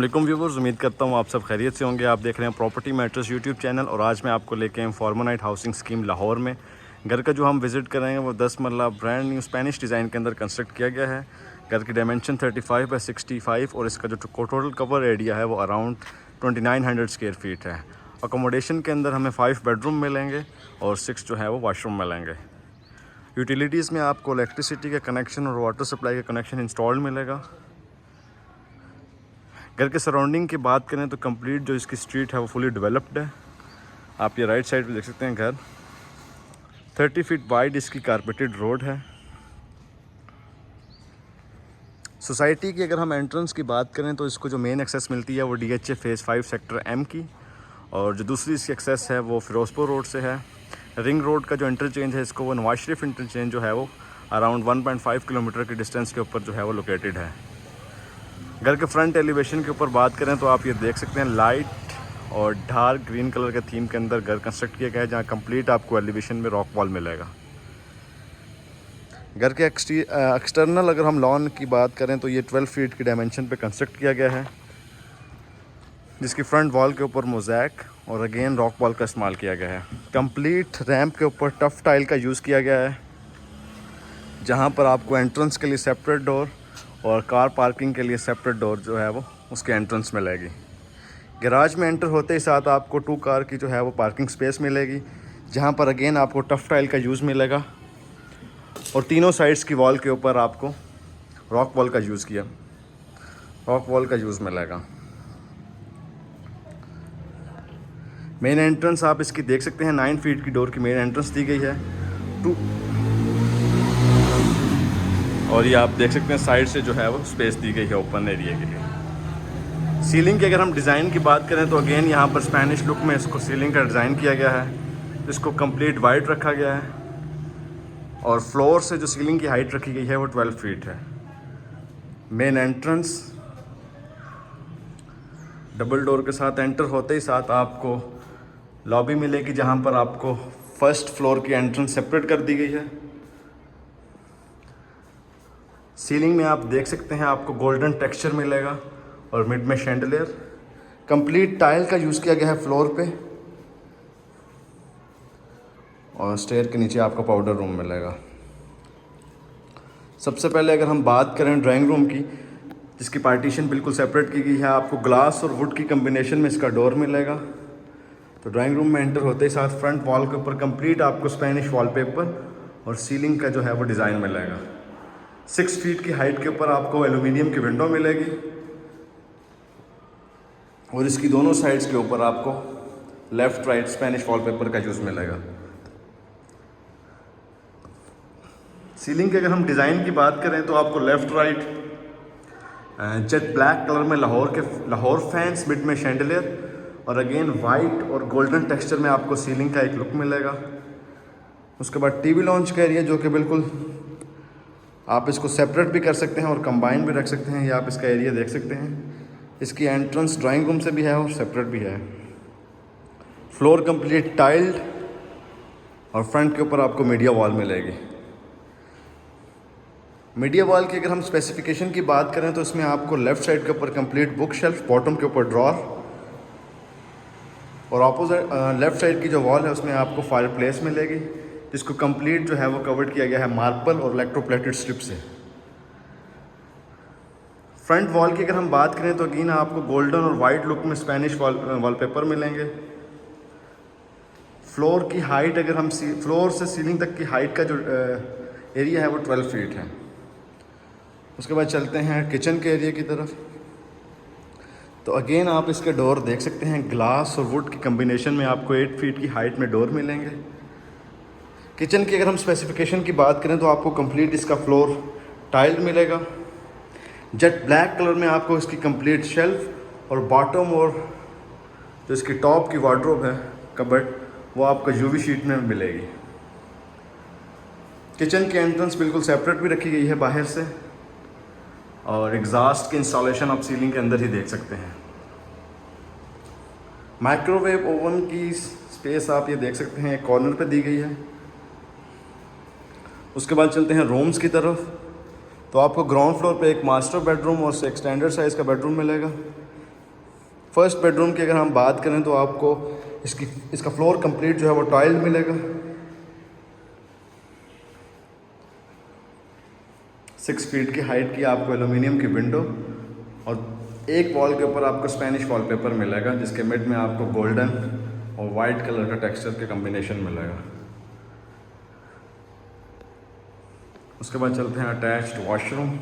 वालेकुम व्यूवर्स, उम्मीद करता हूँ आप सब खैरियत से होंगे। आप देख रहे हैं प्रॉपर्टी मैटर्स यूट्यूब चैनल और आज मैं आपको लेके आया फॉर्मोनाइट हाउसिंग स्कीम लाहौर में। घर का जो हम विज़िट कर रहे हैं वो 10 मरला ब्रांड न्यू स्पेनिश डिज़ाइन के अंदर कंस्ट्रक्ट किया गया है। घर की डायमेंशन 35 बाई 65 और इसका जो टोटल कवर एरिया है वो अराउंड 2900 स्क्वायर फीट है। अकोमोडेशन के अंदर हमें 5 बेडरूम मिलेंगे और 6 जो है वो वाशरूम मिलेंगे। यूटिलिटीज़ में आपको इलेक्ट्रिसिटी का कनेक्शन और वाटर सप्लाई का कनेक्शन इंस्टॉल्ड मिलेगा। घर के सराउंडिंग की बात करें तो कंप्लीट जो इसकी स्ट्रीट है वो फुली डेवलप्ड है। आप ये राइट साइड पे देख सकते हैं घर 30 फीट वाइड इसकी कारपेटेड रोड है। सोसाइटी की अगर हम एंट्रेंस की बात करें तो इसको जो मेन एक्सेस मिलती है वो DHA फेज़ 5 सेक्टर M की, और जो दूसरी इसकी एक्सेस है वो फिरोजपुर रोड से है। रिंग रोड का जो इंटरचेंज है इसको वो नवाज शरीफ इंटरचेंज जो है वो अराउंड 1.5 किलोमीटर की डिस्टेंस के ऊपर जो है वो लोकेटेड है। घर के फ्रंट एलिवेशन के ऊपर बात करें तो आप ये देख सकते हैं लाइट और डार्क ग्रीन कलर के थीम के अंदर घर कंस्ट्रक्ट किया गया है, जहाँ कंप्लीट आपको एलिवेशन में रॉक वॉल मिलेगा। घर के एक्सटर्नल अगर हम लॉन की बात करें तो ये 12 फीट की डायमेंशन पे कंस्ट्रक्ट किया गया है, जिसकी फ्रंट वॉल के ऊपर मोज़ैक और अगेन रॉक वॉल का इस्तेमाल किया गया है। कंप्लीट रैंप के ऊपर टफ टाइल का यूज़ किया गया है, जहाँ पर आपको एंट्रेंस के लिए सेपरेट डोर और कार पार्किंग के लिए सेपरेट डोर जो है वो उसके एंट्रेंस में लगेगी। गैराज में एंटर होते ही साथ आपको 2 कार की जो है वो पार्किंग स्पेस मिलेगी, जहाँ पर अगेन आपको टफ टाइल का यूज़ मिलेगा और तीनों साइड्स की वॉल के ऊपर आपको रॉक वॉल का यूज़ मिलेगा। मेन एंट्रेंस आप इसकी देख सकते हैं 9 फीट की डोर की मेन एंट्रेंस दी गई है और ये आप देख सकते हैं साइड से जो है वो स्पेस दी गई है ओपन एरिया के लिए। सीलिंग की अगर हम डिज़ाइन की बात करें तो अगेन यहाँ पर स्पेनिश लुक में इसको सीलिंग का डिज़ाइन किया गया है। इसको कंप्लीट वाइट रखा गया है और फ्लोर से जो सीलिंग की हाइट रखी गई है वो 12 फीट है। मेन एंट्रेंस डबल डोर के साथ एंटर होते ही साथ आपको लॉबी मिलेगी, जहाँ पर आपको फर्स्ट फ्लोर की एंट्रेंस सेपरेट कर दी गई है। सीलिंग में आप देख सकते हैं आपको गोल्डन टेक्सचर मिलेगा और मिड में शैंडलियर। कंप्लीट टाइल का यूज़ किया गया है फ्लोर पे और स्टेयर के नीचे आपको पाउडर रूम मिलेगा। सबसे पहले अगर हम बात करें ड्राइंग रूम की, जिसकी पार्टीशन बिल्कुल सेपरेट की गई है, आपको ग्लास और वुड की कम्बिनेशन में इसका डोर मिलेगा। तो ड्राइंग रूम में एंटर होते ही साथ फ्रंट वॉल के ऊपर कंप्लीट आपको स्पेनिश वॉलपेपर और सीलिंग का जो है वो डिज़ाइन मिलेगा। 6 फीट की हाइट के ऊपर आपको एल्यूमिनियम की विंडो मिलेगी और इसकी दोनों साइड्स के ऊपर आपको लेफ़्ट राइट स्पेनिश वॉलपेपर का यूज़ मिलेगा। सीलिंग के अगर हम डिज़ाइन की बात करें तो आपको left right jet black colour में लाहौर फैंस, मिड में शैंडलियर और अगेन वाइट और गोल्डन टेक्सचर में आपको सीलिंग का एक लुक मिलेगा। उसके बाद टीवी लॉन्च का एरिया, जो कि बिल्कुल आप इसको सेपरेट भी कर सकते हैं और कंबाइन भी रख सकते हैं। ये आप इसका एरिया देख सकते हैं। इसकी एंट्रेंस ड्राइंग रूम से भी है और सेपरेट भी है। फ्लोर कंप्लीट टाइल्ड और फ्रंट के ऊपर आपको मीडिया वॉल मिलेगी। मीडिया वॉल की अगर हम स्पेसिफिकेशन की बात करें तो इसमें आपको लेफ़्ट साइड के ऊपर कंप्लीट बुक शेल्फ, बॉटम के ऊपर ड्रॉर और ऑपोजिट लेफ़्ट साइड की जो वॉल है उसमें आपको फायर प्लेस मिलेगी, जिसको कंप्लीट जो है वो कवर्ड किया गया है मार्बल और इलेक्ट्रोप्लेटेड स्ट्रिप से। फ्रंट वॉल की अगर हम बात करें तो अगेन आपको गोल्डन और वाइट लुक में स्पेनिश वॉलपेपर मिलेंगे। फ्लोर की हाइट अगर हम फ्लोर से सीलिंग तक की हाइट का जो एरिया है वो 12 फीट है। उसके बाद चलते हैं किचन के एरिया की तरफ। तो अगेन आप इसके डोर देख सकते हैं, ग्लास और वुड की कम्बिनेशन में आपको 8 फीट की हाइट में डोर मिलेंगे। किचन की अगर हम स्पेसिफिकेशन की बात करें तो आपको कंप्लीट इसका फ्लोर टाइल्ड मिलेगा। जेट ब्लैक कलर में आपको इसकी कंप्लीट शेल्फ और बॉटम और जो इसकी टॉप की वार्डरोब है कबर्ड, वो आपको यूवी शीट में मिलेगी। किचन की एंट्रेंस बिल्कुल सेपरेट भी रखी गई है बाहर से और एग्जॉस्ट की इंस्टॉलेशन आप सीलिंग के अंदर ही देख सकते हैं। माइक्रोवेव ओवन की स्पेस आप ये देख सकते हैं कॉर्नर पे दी गई है। उसके बाद चलते हैं रूम्स की तरफ। तो आपको ग्राउंड फ्लोर पे एक मास्टर बेडरूम और एक स्टैंडर्ड साइज़ का बेडरूम मिलेगा। फर्स्ट बेडरूम की अगर हम बात करें तो आपको इसका फ्लोर कंप्लीट जो है वो टाइल्ड मिलेगा। 6 फीट की हाइट की आपको एलुमिनियम की विंडो और एक वॉल के ऊपर आपको स्पेनिश वॉलपेपर मिलेगा, जिसके मिड में आपको गोल्डन और वाइट कलर का टेक्सचर के कॉम्बिनेशन मिलेगा। उसके बाद चलते हैं अटैच्ड वॉशरूम।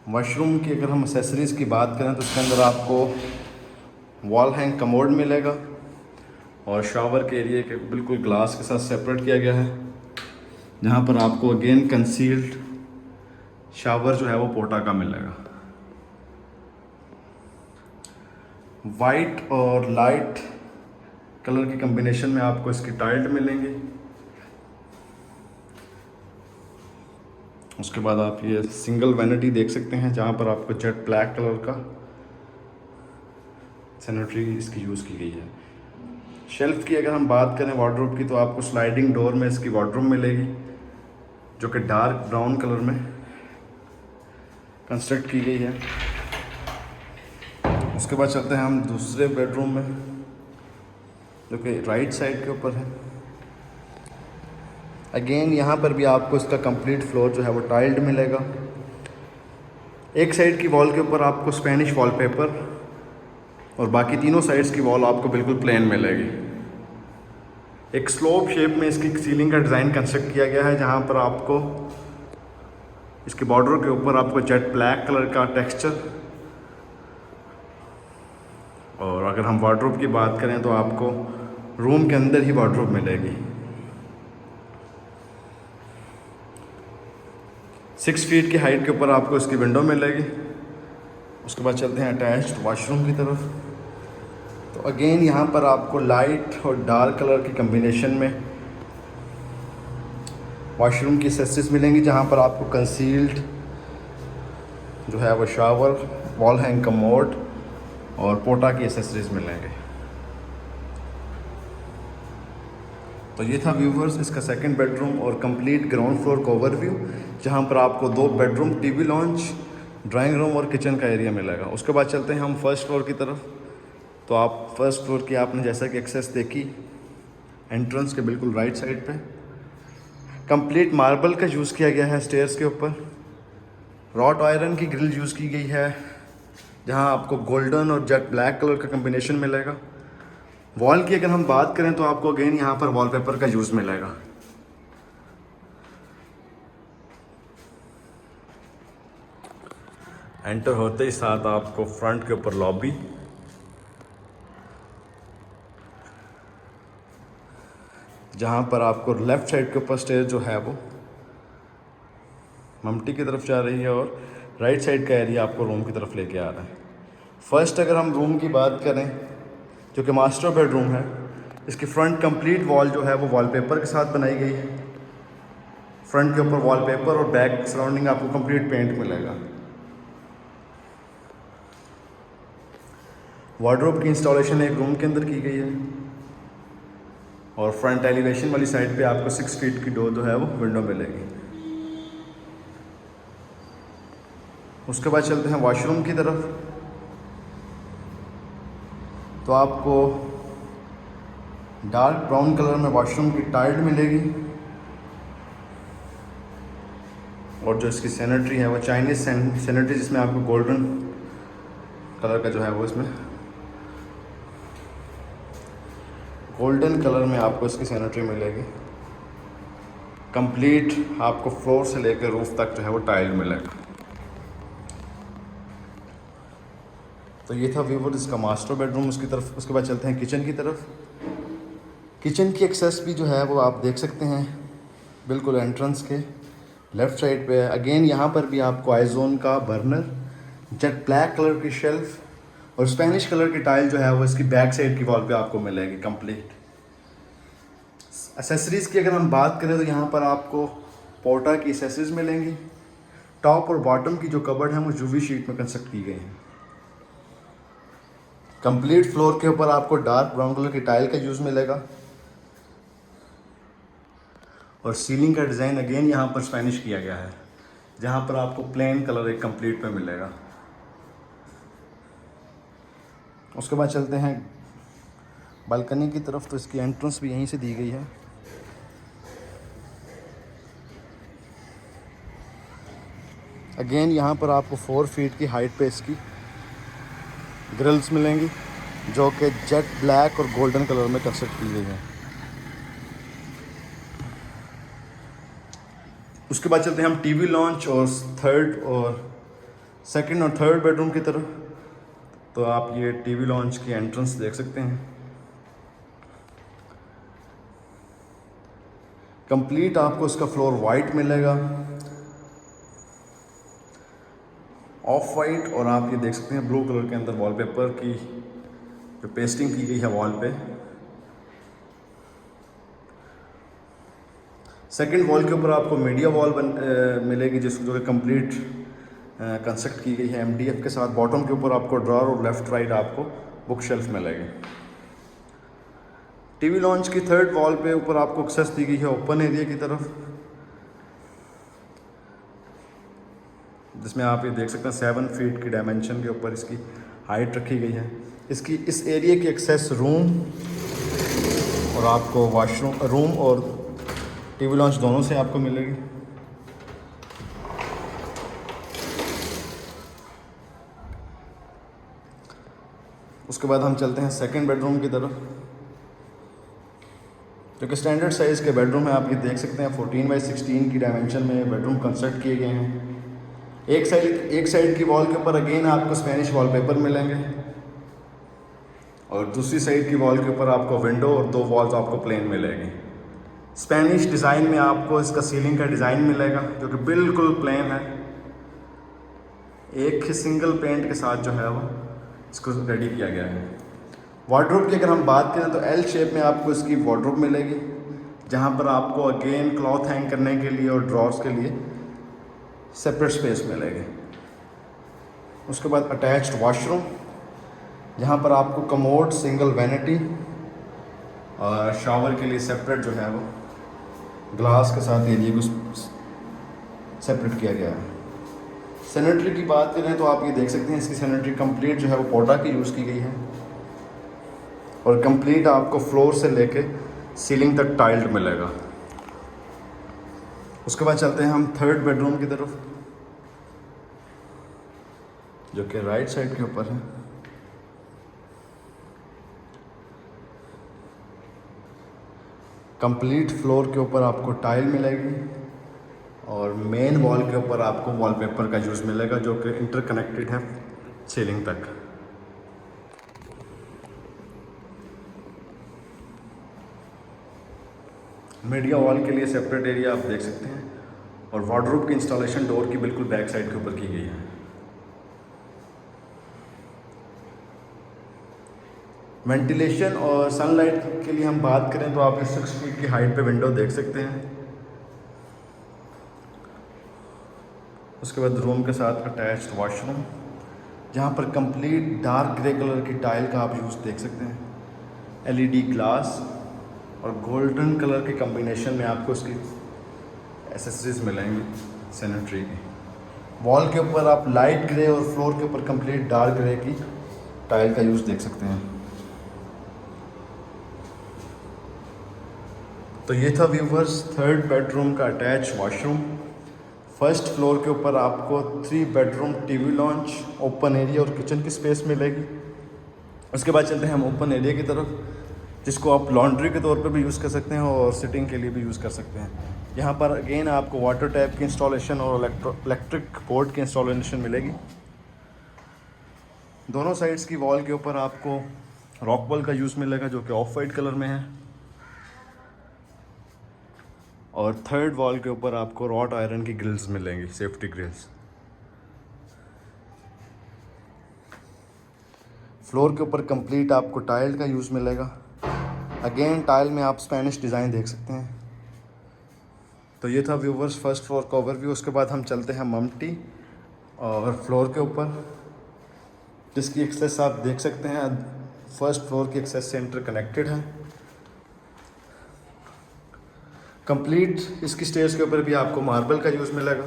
वॉशरूम की अगर हम एक्सेसरीज़ की बात करें तो इसके अंदर आपको वॉल हैंग कमोड मिलेगा और शावर के एरिए के बिल्कुल ग्लास के साथ सेपरेट किया गया है, जहाँ पर आपको अगेन कंसील्ड शावर जो है वो पोटा का मिलेगा। वाइट और लाइट कलर की कॉम्बिनेशन में आपको इसकी टाइल्ड मिलेंगी। उसके बाद आप ये सिंगल वैनिटी देख सकते हैं, जहाँ पर आपको जेट ब्लैक कलर का सैनिटरी इसकी यूज़ की गई है। शेल्फ़ की अगर हम बात करें वार्डरोब की, तो आपको स्लाइडिंग डोर में इसकी वार्डरोब मिलेगी, जो कि डार्क ब्राउन कलर में कंस्ट्रक्ट की गई है। उसके बाद चलते हैं हम दूसरे बेडरूम में, जो कि राइट साइड के ऊपर है। अगेन यहाँ पर भी आपको इसका कंप्लीट फ्लोर जो है वो टाइल्ड मिलेगा। एक साइड की वॉल के ऊपर आपको स्पेनिश वॉलपेपर और बाकी तीनों साइड्स की वॉल आपको बिल्कुल प्लेन मिलेगी। एक स्लोप शेप में इसकी सीलिंग का डिज़ाइन कंस्ट्रक्ट किया गया है, जहाँ पर आपको इसके बॉर्डर के ऊपर आपको जेट ब्लैक कलर का टेक्सचर, और अगर हम वार्डरोब की बात करें तो आपको रूम के अंदर ही वार्डरोब मिलेगी। 6 फीट की हाइट के ऊपर आपको इसकी विंडो मिलेगी। उसके बाद चलते हैं अटैच्ड वॉशरूम की तरफ। तो अगेन यहाँ पर आपको लाइट और डार्क कलर की कम्बिनेशन में वॉशरूम की एक्सेसरीज मिलेंगी, जहाँ पर आपको कंसील्ड जो है वो शावर, वॉल हैंग कमोड और पोटा की एक्सेसरीज मिलेंगे। तो ये था व्यूवर्स इसका सेकंड बेडरूम और कंप्लीट ग्राउंड फ्लोर का ओवरव्यू, जहाँ पर आपको 2 bedroom, TV launch, drawing room और किचन का एरिया मिलेगा। उसके बाद चलते हैं हम फर्स्ट फ्लोर की तरफ। तो आप फर्स्ट फ्लोर की आपने जैसा कि एक्सेस देखी, एंट्रेंस के बिल्कुल राइट साइड पे कंप्लीट मार्बल का यूज़ किया गया है। स्टेयर्स के ऊपर रॉट आयरन की ग्रिल यूज़ की गई है, जहाँ आपको गोल्डन और जेट ब्लैक कलर का कम्बिनेशन मिलेगा। वॉल की अगर हम बात करें तो आपको अगेन यहाँ पर वॉलपेपर का यूज़ मिलेगा। एंटर होते ही साथ आपको फ्रंट के ऊपर लॉबी, जहाँ पर आपको लेफ़्ट साइड के ऊपर स्टेयर जो है वो मम्टी की तरफ जा रही है और राइट साइड का एरिया आपको रूम की तरफ लेके आ रहा है। फर्स्ट अगर हम रूम की बात करें, जो कि मास्टर बेडरूम है, इसकी फ्रंट कंप्लीट वॉल जो है वो वॉलपेपर के साथ बनाई गई है। फ्रंट के ऊपर वॉलपेपर और बैक सराउंडिंग आपको कंप्लीट पेंट मिलेगा। वार्डरोब की इंस्टॉलेशन एक रूम के अंदर की गई है और फ्रंट एलिवेशन वाली साइड पे आपको 6 फीट की डोर जो है वो विंडो मिलेगी। उसके बाद चलते हैं वॉशरूम की तरफ। तो आपको डार्क ब्राउन कलर में वॉशरूम की टाइल्ड मिलेगी और जो इसकी सैनिटरी है वो चाइनीज़ सैनिटरी, जिसमें आपको गोल्डन कलर का जो है वो इसमें गोल्डन कलर में आपको इसकी सैनिटरी मिलेगी। कंप्लीट आपको फ्लोर से लेकर रूफ तक जो है वो टाइल मिलेगा। तो ये था व्यूवर इसका मास्टर बेडरूम उसकी तरफ। उसके बाद चलते हैं किचन की तरफ। किचन की एक्सेस भी जो है वो आप देख सकते हैं बिल्कुल एंट्रेंस के लेफ़्ट साइड पे है। अगेन यहाँ पर भी आपको आइजोन का बर्नर, जेट ब्लैक कलर की शेल्फ और स्पेनिश कलर की टाइल जो है वो इसकी बैक साइड की वॉल पे आपको मिलेगी कंप्लीट। एसेसरीज़ की अगर हम बात करें तो यहाँ पर आपको पोर्टा की एसेसरीज मिलेंगी। टॉप और बॉटम की जो कबर्ड है वो यूवी शीट में कंस्ट्रक्ट की गई है। कंप्लीट फ्लोर के ऊपर आपको डार्क ब्राउन कलर की टाइल का यूज़ मिलेगा और सीलिंग का डिज़ाइन अगेन यहाँ पर स्पेनिश किया गया है, जहाँ पर आपको प्लेन कलर एक कंप्लीट पे मिलेगा। उसके बाद चलते हैं बालकनी की तरफ, तो इसकी एंट्रेंस भी यहीं से दी गई है। अगेन यहाँ पर आपको 4 फीट की हाइट पे इसकी ग्रिल्स मिलेंगी जो कि जेट ब्लैक और गोल्डन कलर में कंस्ट्रक्ट की गई हैं। उसके बाद चलते हैं हम टीवी लॉन्च और सेकंड और थर्ड बेडरूम की तरफ। तो आप ये टीवी लॉन्च की एंट्रेंस देख सकते हैं। कंप्लीट आपको इसका फ्लोर वाइट मिलेगा, ऑफ वाइट, और आप ये देख सकते हैं ब्लू कलर के अंदर वॉलपेपर की जो पेस्टिंग की गई है वॉल पे। सेकंड वॉल के ऊपर आपको मीडिया वॉल मिलेगी जो कि कंप्लीट कंस्ट्रक्ट की गई है MDF के साथ। बॉटम के ऊपर आपको ड्रॉर और लेफ्ट राइट आपको बुक शेल्फ मिलेगी। टीवी लॉन्च की थर्ड वॉल पे ऊपर आपको एक्सेस दी गई है ओपन एरिया की तरफ, जिसमें आप ये देख सकते हैं 7 फीट की डायमेंशन के ऊपर इसकी हाइट रखी गई है। इसकी इस एरिया की एक्सेस रूम और आपको वॉशरूम रूम और टीवी लॉन्च दोनों से आपको मिलेगी। उसके बाद हम चलते हैं सेकंड बेडरूम की तरफ, जो कि स्टैंडर्ड साइज़ के बेडरूम है। आप ये देख सकते हैं 14x16 की डायमेंशन में बेडरूम कंस्ट्रक्ट किए गए हैं। एक साइड की वॉल के ऊपर अगेन आपको स्पेनिश वॉलपेपर मिलेंगे और दूसरी साइड की वॉल के ऊपर आपको विंडो और 2 वॉल्स आपको प्लेन मिलेगी। स्पेनिश डिज़ाइन में आपको इसका सीलिंग का डिज़ाइन मिलेगा जो कि बिल्कुल प्लेन है। एक ही सिंगल पेंट के साथ जो है वो इसको रेडी किया गया है। वार्डरोब की अगर हम बात करें तो L शेप में आपको इसकी वार्डरोब मिलेगी, जहाँ पर आपको अगेन क्लॉथ हैंग करने के लिए और ड्रॉर्स के लिए सेपरेट स्पेस मिलेगी। उसके बाद अटैच्ड वॉशरूम, जहाँ पर आपको कमोड, सिंगल वैनिटी और शावर के लिए सेपरेट जो है वो ग्लास के साथ एरिया को सेपरेट किया गया है। सैनिटरी की बात करें तो आप ये देख सकते हैं इसकी सैनिटरी कंप्लीट जो है वो पोटा की यूज़ की गई है और कंप्लीट आपको फ्लोर से लेके सीलिंग तक टाइल्ड मिलेगा। उसके बाद चलते हैं हम थर्ड बेडरूम की तरफ, जो कि राइट साइड के ऊपर है। कंप्लीट फ्लोर के ऊपर आपको टाइल मिलेगी और मेन वॉल के ऊपर आपको वॉलपेपर का यूज़ मिलेगा जो कि इंटरकनेक्टेड है सीलिंग तक। मीडिया वॉल के लिए सेपरेट एरिया आप देख सकते हैं और वार्डरोब की इंस्टॉलेशन डोर की बिल्कुल बैक साइड के ऊपर की गई है। वेंटिलेशन और सनलाइट के लिए हम बात करें तो आप 6 फीट की हाइट पे विंडो देख सकते हैं। उसके बाद रूम के साथ अटैच्ड वॉशरूम, जहाँ पर कंप्लीट डार्क ग्रे कलर की टाइल का आप यूज़ देख सकते हैं। LED ग्लास और गोल्डन कलर के कॉम्बिनेशन में आपको उसकी एसेसरीज मिलेंगी सैनिटरी की। वॉल के ऊपर आप लाइट ग्रे और फ्लोर के ऊपर कंप्लीट डार्क ग्रे की टाइल का यूज़ देख सकते हैं। तो ये था व्यूवर्स थर्ड बेडरूम का अटैच वॉशरूम। फर्स्ट फ्लोर के ऊपर आपको 3 bedroom, TV launch, open area और किचन की स्पेस मिलेगी। उसके बाद चलते हैं हम ओपन एरिया की तरफ, जिसको आप लॉन्ड्री के तौर पे भी यूज़ कर सकते हैं और सिटिंग के लिए भी यूज़ कर सकते हैं। यहाँ पर अगेन आपको वाटर टैप की इंस्टॉलेशन और इलेक्ट्रिक बोर्ड की इंस्टॉलेशन मिलेगी। दोनों साइड्स की वॉल के ऊपर आपको रॉकवॉल का यूज़ मिलेगा जो कि ऑफ वाइट कलर में है और थर्ड वॉल के ऊपर आपको रॉट आयरन की ग्रिल्स मिलेंगी, सेफ्टी ग्रिल्स। फ्लोर के ऊपर कंप्लीट आपको टाइल का यूज़ मिलेगा। अगेन टाइल में आप स्पेनिश डिज़ाइन देख सकते हैं। तो ये था व्यूवर्स फर्स्ट फ्लोर का ओवरव्यू। उसके बाद हम चलते हैं मम्टी और फ्लोर के ऊपर, जिसकी एक्सेस आप देख सकते हैं फर्स्ट फ्लोर की एक्सेस से इंटरकनेक्टेड है। कंप्लीट इसकी स्टेयर्स के ऊपर भी आपको मार्बल का यूज़ मिलेगा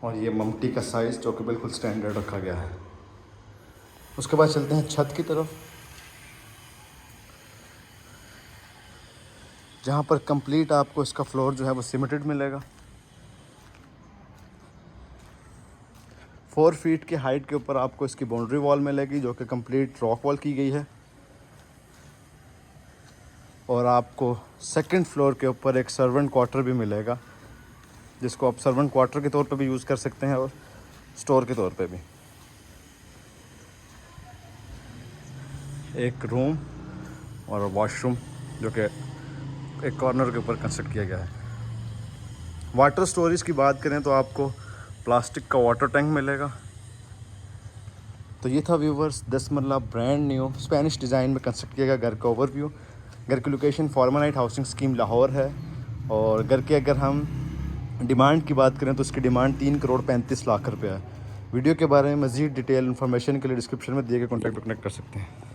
और ये मम्टी का साइज़ जो कि बिल्कुल स्टैंडर्ड रखा गया है। उसके बाद चलते हैं छत की तरफ, जहाँ पर कंप्लीट आपको इसका फ्लोर जो है वो सीमेंटेड मिलेगा। 4 फीट की हाइट के ऊपर आपको इसकी बाउंड्री वॉल मिलेगी जो कि कंप्लीट रॉक वॉल की गई है। और आपको सेकंड फ्लोर के ऊपर एक सर्वेंट क्वार्टर भी मिलेगा, जिसको आप सर्वेंट क्वार्टर के तौर पे भी यूज़ कर सकते हैं और स्टोर के तौर पे भी। एक रूम और वॉशरूम जो कि एक कॉर्नर के ऊपर कंस्ट्रक्ट किया गया है। वाटर स्टोरेज की बात करें तो आपको प्लास्टिक का वाटर टैंक मिलेगा। तो ये था व्यूवर्स 10 मरला ब्रांड न्यू स्पेनिश डिज़ाइन में कंस्ट्रक्ट किया गया घर का ओवरव्यू। घर की लोकेशन फॉर्मनाइट हाउसिंग स्कीम लाहौर है। और घर के अगर हम डिमांड की बात करें तो इसकी डिमांड 3,35,00,000 रुपये है। वीडियो के बारे में मज़ीद डिटेल इन्फॉर्मेशन के लिए डिस्क्रिप्शन में दिए गए कॉन्टैक्ट पर कनेक्ट कर सकते हैं।